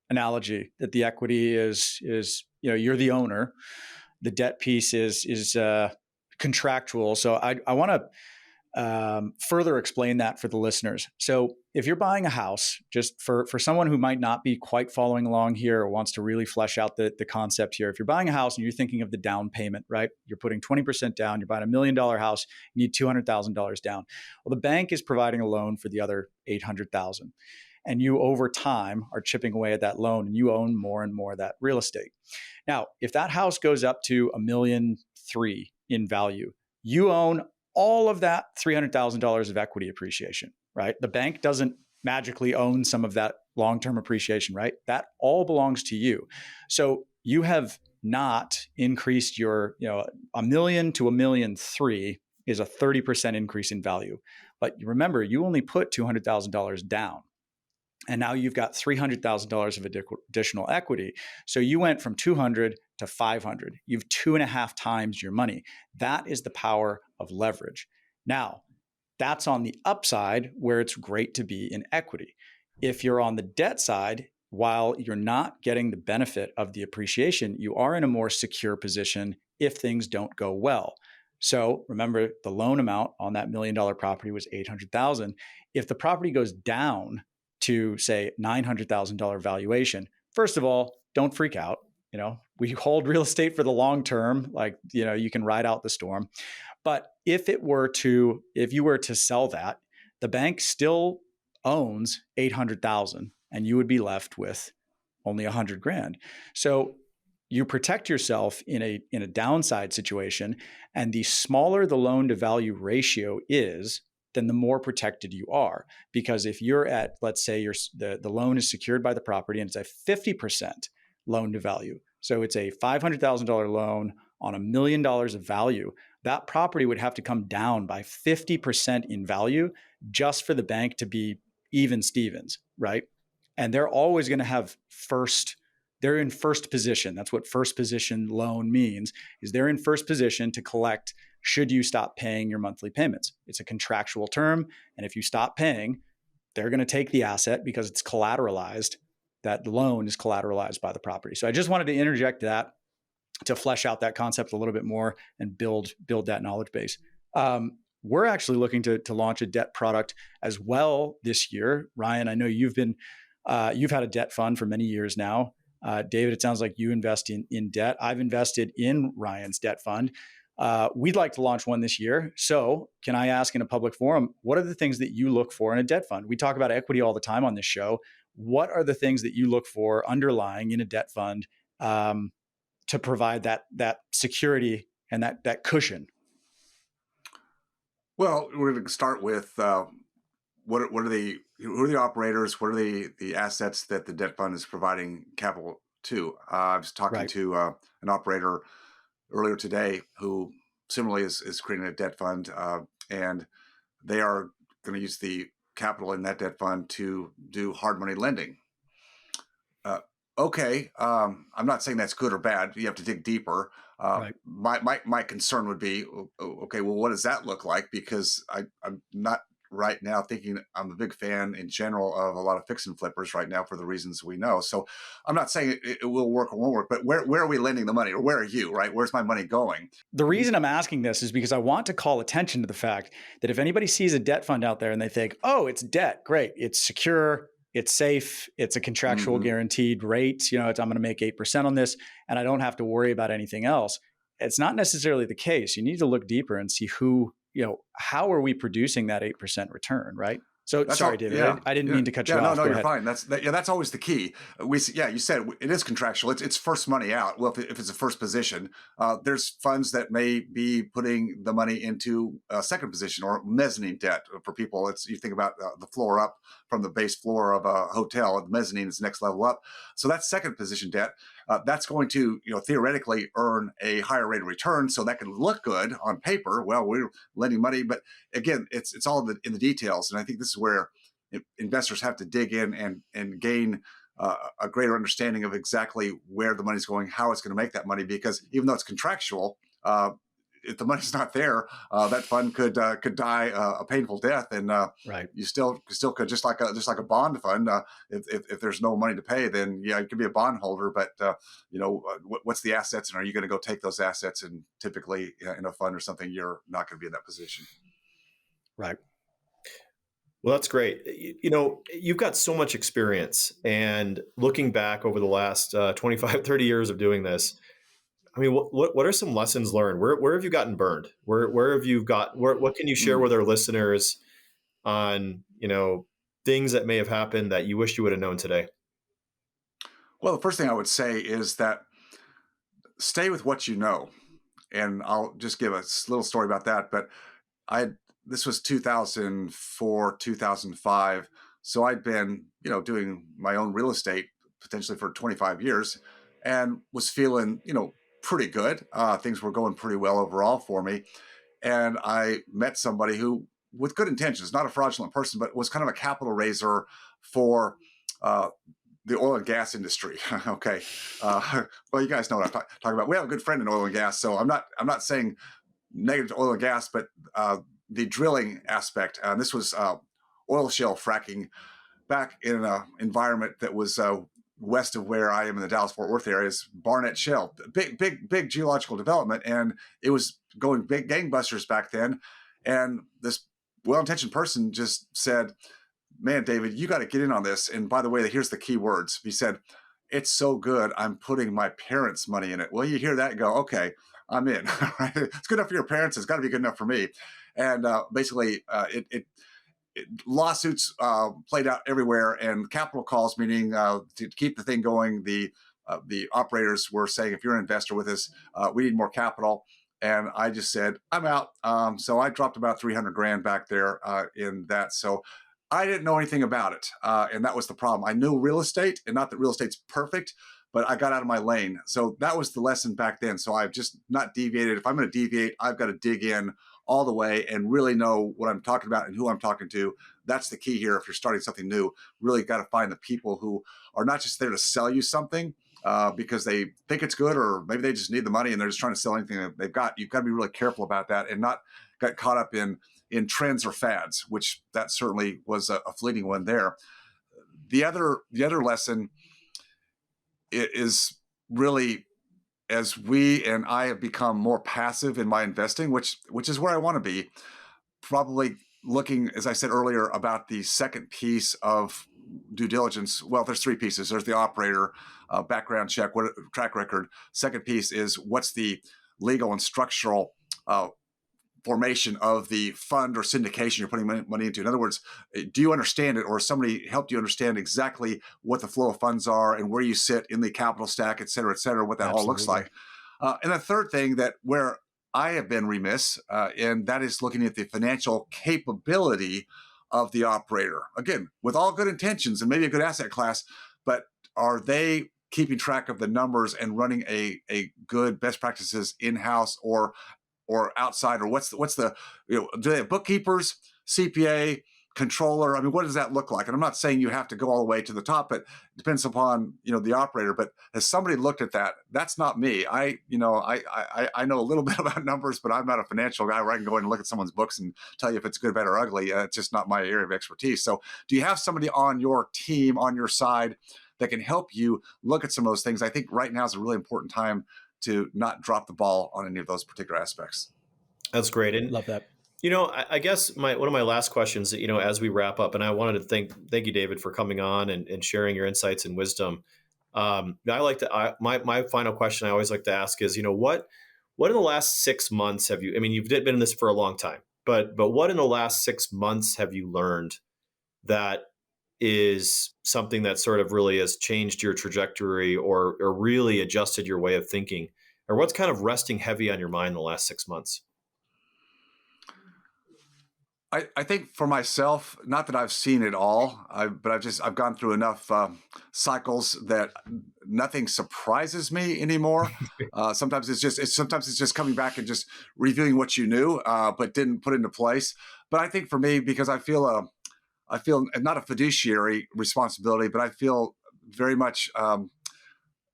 analogy that the equity is you're the owner, the debt piece is contractual. So I want to further explain that for the listeners. So if you're buying a house, just for someone who might not be quite following along here or wants to really flesh out the concept here, if you're buying a house and you're thinking of the down payment, right? You're putting 20% down, you're buying $1 million house, you need $200,000 down. Well, the bank is providing a loan for the other $800,000. And you, over time, are chipping away at that loan, and you own more and more of that real estate. Now, if that house goes up to $1.3 million in value, you own all of that $300,000 of equity appreciation, right? The bank doesn't magically own some of that long-term appreciation, right? That all belongs to you. So you have not increased your, $1 million to $1.3 million is a 30% increase in value. But remember, you only put $200,000 down. And now you've got $300,000 of additional equity. So you went from 200 to 500. You've 2.5 times your money. That is the power of leverage. Now, that's on the upside, where it's great to be in equity. If you're on the debt side, while you're not getting the benefit of the appreciation, you are in a more secure position if things don't go well. So remember, the loan amount on that $1 million property was $800,000. If the property goes down to, say, $900,000 valuation, first of all, don't freak out. We hold real estate for the long term. Like, you can ride out the storm. But if you were to sell that, the bank still owns $800,000, and you would be left with only $100,000. So you protect yourself in a downside situation, and the smaller the loan to value ratio is, then the more protected you are. Because if you're at, let's say the loan is secured by the property and it's a 50% loan to value. So it's a $500,000 loan on $1 million of value. That property would have to come down by 50% in value just for the bank to be even Stevens, right? And they're always going to have they're in first position. That's what first position loan means, is they're in first position to collect should you stop paying your monthly payments. It's a contractual term. And if you stop paying, they're going to take the asset because it's collateralized. That loan is collateralized by the property. So I just wanted to interject that to flesh out that concept a little bit more and build that knowledge base. We're actually looking to launch a debt product as well this year. Ryan, I know you've had a debt fund for many years now. David, it sounds like you invest in debt. I've invested in Ryan's debt fund. We'd like to launch one this year. So can I ask in a public forum, what are the things that you look for in a debt fund? We talk about equity all the time on this show. What are the things that you look for underlying in a debt fund to provide that security and that cushion? Well, we're going to start with what are the who are the operators? What are the assets that the debt fund is providing capital to? I was talking Right. to an operator earlier today who similarly is creating a debt fund, and they are going to use the capital in that debt fund to do hard money lending. Okay, I'm not saying that's good or bad. You have to dig deeper. Right. My concern would be, okay, well, what does that look like? Because I'm not right now thinking I'm a big fan in general of a lot of fix and flippers right now for the reasons we know. So I'm not saying it will work or won't work, but where are we lending the money, or where are you, right? Where's my money going? The reason I'm asking this is because I want to call attention to the fact that if anybody sees a debt fund out there and they think, oh, it's debt, great, it's secure, it's safe, it's a contractual Mm-hmm. guaranteed rate, I'm going to make 8% on this and I don't have to worry about anything else. It's not necessarily the case. You need to look deeper and see how are we producing that 8% return, right? So That's sorry, all. David, Yeah. I didn't mean to cut you Yeah. No, off. no, Go you're ahead. fine. That's always the key. You said it is contractual. It's first money out. Well, if it's a first position, there's funds that may be putting the money into a second position or mezzanine debt for people. You think about the floor up from the base floor of a hotel. The mezzanine is the next level up. So that's second position debt. That's going to, theoretically earn a higher rate of return. So that can look good on paper. Well, we're lending money, but again, it's all in the details. And I think this is where investors have to dig in and gain a greater understanding of exactly where the money's going, how it's going to make that money. Because even though it's contractual, if the money's not there, that fund could die a painful death, and Right. you still could, just like a bond fund. If there's no money to pay, then yeah, you could be a bond holder, but what's the assets, and are you going to go take those assets? And typically, in a fund or something, you're not going to be in that position. Right. Well, that's great. You've got so much experience, and looking back over the last 25, 30 years of doing this, I mean, what are some lessons learned? Where have you gotten burned? Where have you what can you share with our listeners on, things that may have happened that you wish you would have known today? Well, the first thing I would say is that stay with what you know. And I'll just give a little story about that. But this was 2004, 2005. So I'd been, doing my own real estate potentially for 25 years and was feeling, pretty good. Things were going pretty well overall for me. And I met somebody who, with good intentions, not a fraudulent person, but was kind of a capital raiser for the oil and gas industry. Okay. Well, you guys know what I'm talking about. We have a good friend in oil and gas. So I'm not saying negative to oil and gas, but the drilling aspect. This was oil shale fracking back in an environment that was west of where I am in the Dallas-Fort Worth area. Is Barnett Shale, big geological development, and it was going big gangbusters back then. And this well-intentioned person just said, "Man, David, you got to get in on this." And by the way, here's the key words. He said, "It's so good, I'm putting my parents' money in it." Well, you hear that and go, "Okay, I'm in." Right? It's good enough for your parents. It's got to be good enough for me. And basically, lawsuits played out everywhere, and capital calls, meaning to keep the thing going. The operators were saying, "If you're an investor with us, we need more capital." And I just said, "I'm out." So I dropped about 300 grand back there in that. So I didn't know anything about it. And that was the problem. I knew real estate, and not that real estate's perfect, but I got out of my lane. So that was the lesson back then. So I've just not deviated. If I'm going to deviate, I've got to dig in all the way and really know what I'm talking about and who I'm talking to. That's the key here. If you're starting something new, really got to find the people who are not just there to sell you something because they think it's good, or maybe they just need the money and they're just trying to sell anything that they've got. You've got to be really careful about that and not get caught up in trends or fads, which that certainly was a fleeting one there. The other lesson is really, as we and I have become more passive in my investing, which is where I want to be, probably looking, as I said earlier, about the second piece of due diligence. Well, there's three pieces. There's the operator, background check, track record. Second piece is what's the legal and structural formation of the fund or syndication you're putting money into. In other words, do you understand it, or somebody helped you understand exactly what the flow of funds are and where you sit in the capital stack, et cetera, what that all looks like. And the third thing that where I have been remiss, and that is looking at the financial capability of the operator. Again, with all good intentions and maybe a good asset class, but are they keeping track of the numbers and running a good best practices in-house or outside, or what's the do they have bookkeepers, CPA, controller? I mean, what does that look like? And I'm not saying you have to go all the way to the top, but it depends upon the operator. But has somebody looked at that? That's not me. I know a little bit about numbers, but I'm not a financial guy where I can go in and look at someone's books and tell you if it's good, bad, or ugly. It's just not my area of expertise. So do you have somebody on your team, on your side, that can help you look at some of those things? I think right now is a really important time to not drop the ball on any of those particular aspects. That's great. And Love that. I guess one of my last questions, as we wrap up, and I wanted to thank you, David, for coming on and sharing your insights and wisdom. My final question I always like to ask is, what in the last 6 months have you? I mean, you've been in this for a long time, but what in the last 6 months have you learned that is something that sort of really has changed your trajectory or really adjusted your way of thinking? Or what's kind of resting heavy on your mind the last 6 months? I think for myself, not that I've seen it all, but I've gone through enough cycles that nothing surprises me anymore. Sometimes it's just coming back and just reviewing what you knew but didn't put into place. But I think for me, because I feel not a fiduciary responsibility, but I feel very much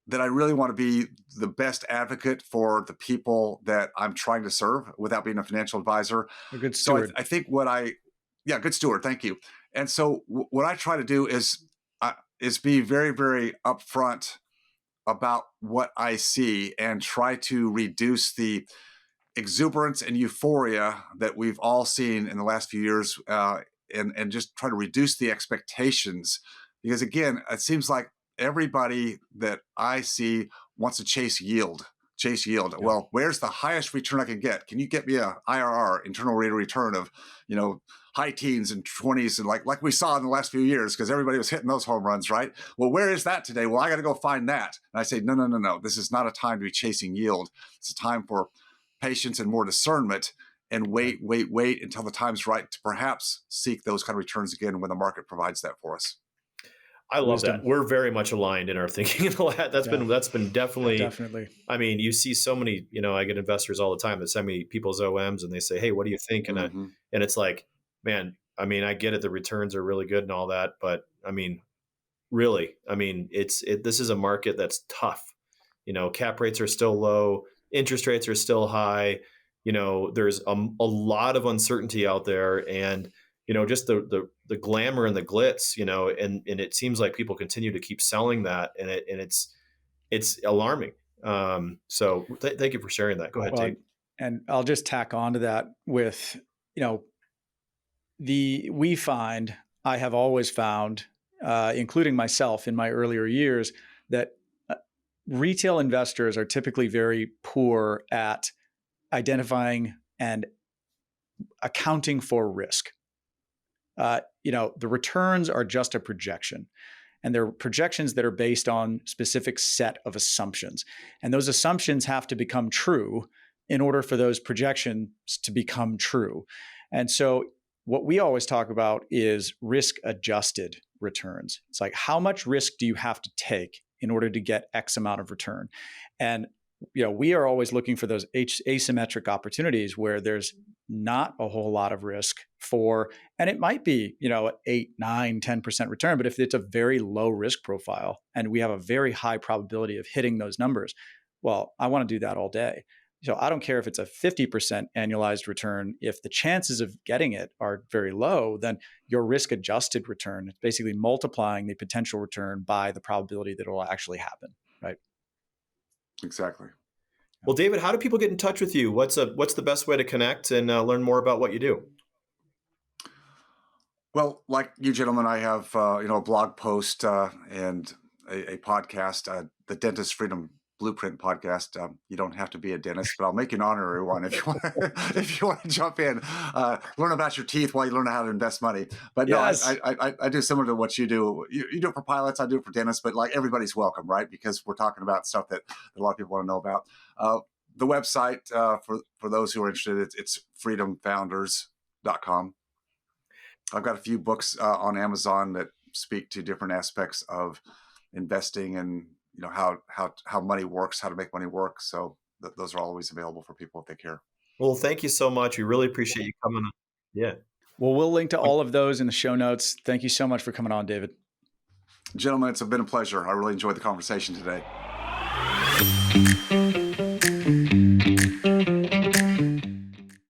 that I really want to be the best advocate for the people that I'm trying to serve without being a financial advisor. A good steward. So I think good steward. Thank you. And so what I try to do is be very, very upfront about what I see and try to reduce the exuberance and euphoria that we've all seen in the last few years, and just try to reduce the expectations. Because again, it seems like everybody that I see wants to chase yield. Yeah. Well, where's the highest return I can get? Can you get me a IRR, internal rate of return of, high teens and 20s, and like we saw in the last few years, because everybody was hitting those home runs, right? Well, where is that today? Well, I got to go find that. And I say, no. This is not a time to be chasing yield. It's a time for patience and more discernment, and wait until the time's right to perhaps seek those kind of returns again when the market provides that for us. I love that. We're very much aligned in our thinking. That's been definitely. I mean, you see so many. I get investors all the time that send me people's OMs and they say, "Hey, what do you think?" And and it's like, man, I mean, I get it. The returns are really good and all that, but I mean, really, I mean, this is a market that's tough. Cap rates are still low, interest rates are still high. There's a lot of uncertainty out there, and just the glamour and the glitz, and it seems like people continue to keep selling that, and it's alarming. So thank you for sharing that. Go ahead, Tate. And I'll just tack on to that with, I have always found, including myself in my earlier years, that retail investors are typically very poor at identifying and accounting for risk. The returns are just a projection, and they're projections that are based on specific set of assumptions. And those assumptions have to become true in order for those projections to become true. And so what we always talk about is risk-adjusted returns. It's like, how much risk do you have to take in order to get X amount of return? And we are always looking for those asymmetric opportunities where there's not a whole lot of risk and it might be, 8, 9, 10% return, but if it's a very low risk profile and we have a very high probability of hitting those numbers, well, I want to do that all day. So I don't care if it's a 50% annualized return. If the chances of getting it are very low, then your risk adjusted return is basically multiplying the potential return by the probability that it will actually happen, right? Exactly. Well, David, how do people get in touch with you? What's the best way to connect and learn more about what you do? Well, like you gentlemen, I have a blog post and a podcast, the Dentist Freedom Blueprint podcast. You don't have to be a dentist, but I'll make you an honorary one if you want. If you want to jump in, learn about your teeth while you learn how to invest money. But yes. No, I do similar to what you do. You do it for pilots, I do it for dentists. But like, everybody's welcome, right? Because we're talking about stuff that a lot of people want to know about. The website for those who are interested, it's freedomfounders.com. I've got a few books on Amazon that speak to different aspects of investing and how money works, how to make money work. So those are always available for people if they care. Well, thank you so much. We really appreciate you coming on. Yeah. Well, we'll link to all of those in the show notes. Thank you so much for coming on, David. Gentlemen, it's been a pleasure. I really enjoyed the conversation today.